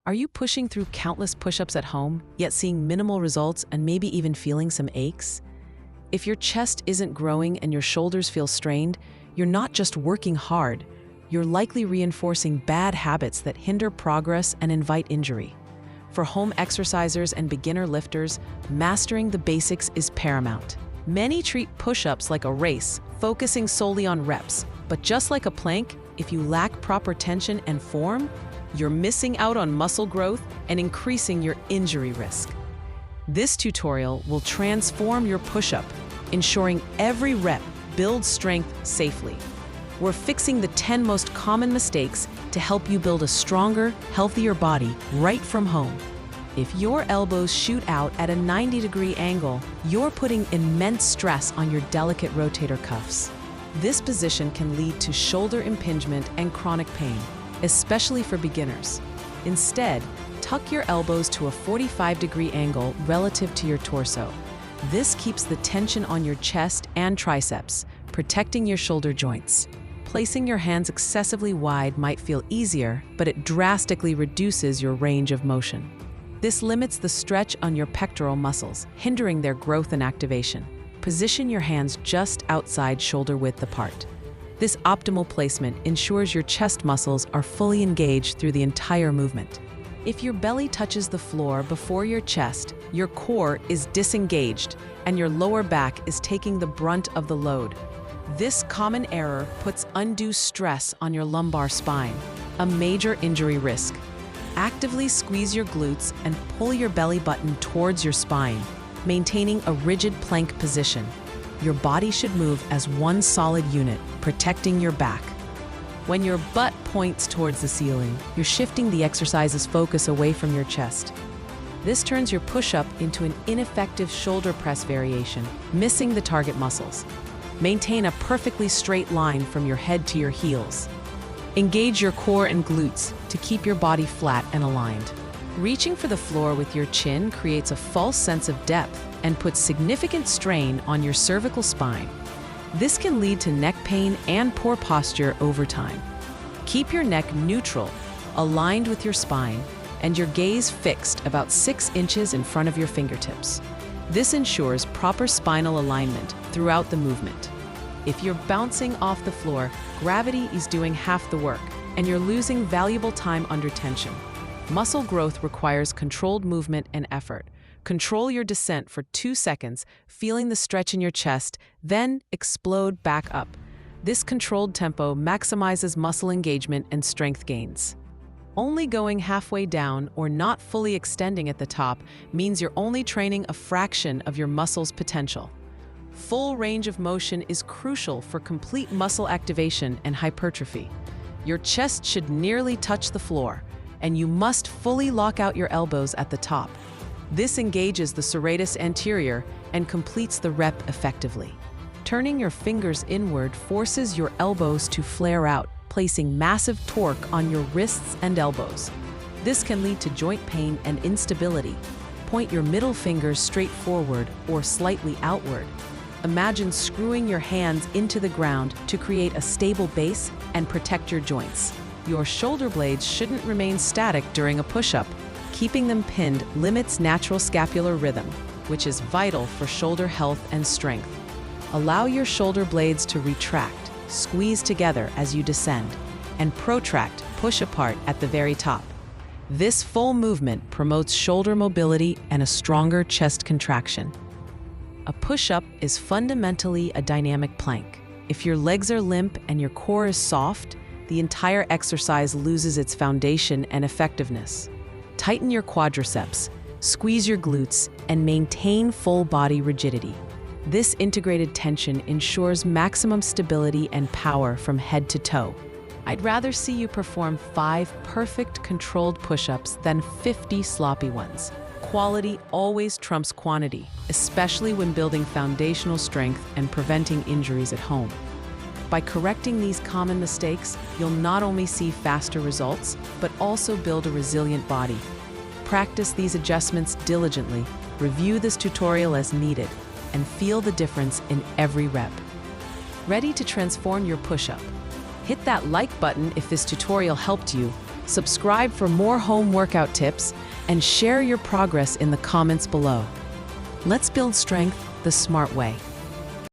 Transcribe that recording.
Are you pushing through countless push-ups at home, yet seeing minimal results and maybe even feeling some aches? If your chest isn't growing and your shoulders feel strained, you're not just working hard, you're likely reinforcing bad habits that hinder progress and invite injury. For home exercisers and beginner lifters, mastering the basics is paramount. Many treat push-ups like a race, focusing solely on reps, but just like a plank, if you lack proper tension and form, you're missing out on muscle growth and increasing your injury risk. This tutorial will transform your push-up, ensuring every rep builds strength safely. We're fixing the 10 most common mistakes to help you build a stronger, healthier body right from home. If your elbows shoot out at a 90-degree angle, you're putting immense stress on your delicate rotator cuffs. This position can lead to shoulder impingement and chronic pain, especially for beginners. Instead, tuck your elbows to a 45-degree angle relative to your torso. This keeps the tension on your chest and triceps, protecting your shoulder joints. Placing your hands excessively wide might feel easier, but it drastically reduces your range of motion. This limits the stretch on your pectoral muscles, hindering their growth and activation. Position your hands just outside shoulder width apart. This optimal placement ensures your chest muscles are fully engaged through the entire movement. If your belly touches the floor before your chest, your core is disengaged and your lower back is taking the brunt of the load. This common error puts undue stress on your lumbar spine, a major injury risk. Actively squeeze your glutes and pull your belly button towards your spine, maintaining a rigid plank position. Your body should move as one solid unit, protecting your back. When your butt points towards the ceiling, you're shifting the exercise's focus away from your chest. This turns your push-up into an ineffective shoulder press variation, missing the target muscles. Maintain a perfectly straight line from your head to your heels. Engage your core and glutes to keep your body flat and aligned. Reaching for the floor with your chin creates a false sense of depth and puts significant strain on your cervical spine. This can lead to neck pain and poor posture over time. Keep your neck neutral, aligned with your spine, and your gaze fixed about 6 inches in front of your fingertips. This ensures proper spinal alignment throughout the movement. If you're bouncing off the floor, gravity is doing half the work, and you're losing valuable time under tension. Muscle growth requires controlled movement and effort. Control your descent for 2 seconds, feeling the stretch in your chest, then explode back up. This controlled tempo maximizes muscle engagement and strength gains. Only going halfway down or not fully extending at the top means you're only training a fraction of your muscle's potential. Full range of motion is crucial for complete muscle activation and hypertrophy. Your chest should nearly touch the floor, and you must fully lock out your elbows at the top. This engages the serratus anterior and completes the rep effectively. Turning your fingers inward forces your elbows to flare out, placing massive torque on your wrists and elbows. This can lead to joint pain and instability. Point your middle fingers straight forward or slightly outward. Imagine screwing your hands into the ground to create a stable base and protect your joints. Your shoulder blades shouldn't remain static during a push-up. Keeping them pinned limits natural scapular rhythm, which is vital for shoulder health and strength. Allow your shoulder blades to retract, squeeze together as you descend, and protract, push apart at the very top. This full movement promotes shoulder mobility and a stronger chest contraction. A push-up is fundamentally a dynamic plank. If your legs are limp and your core is soft, the entire exercise loses its foundation and effectiveness. Tighten your quadriceps, squeeze your glutes, and maintain full body rigidity. This integrated tension ensures maximum stability and power from head to toe. I'd rather see you perform 5 perfect controlled push-ups than 50 sloppy ones. Quality always trumps quantity, especially when building foundational strength and preventing injuries at home. By correcting these common mistakes, you'll not only see faster results, but also build a resilient body. Practice these adjustments diligently, review this tutorial as needed, and feel the difference in every rep. Ready to transform your push-up? Hit that like button if this tutorial helped you, subscribe for more home workout tips, and share your progress in the comments below. Let's build strength the smart way.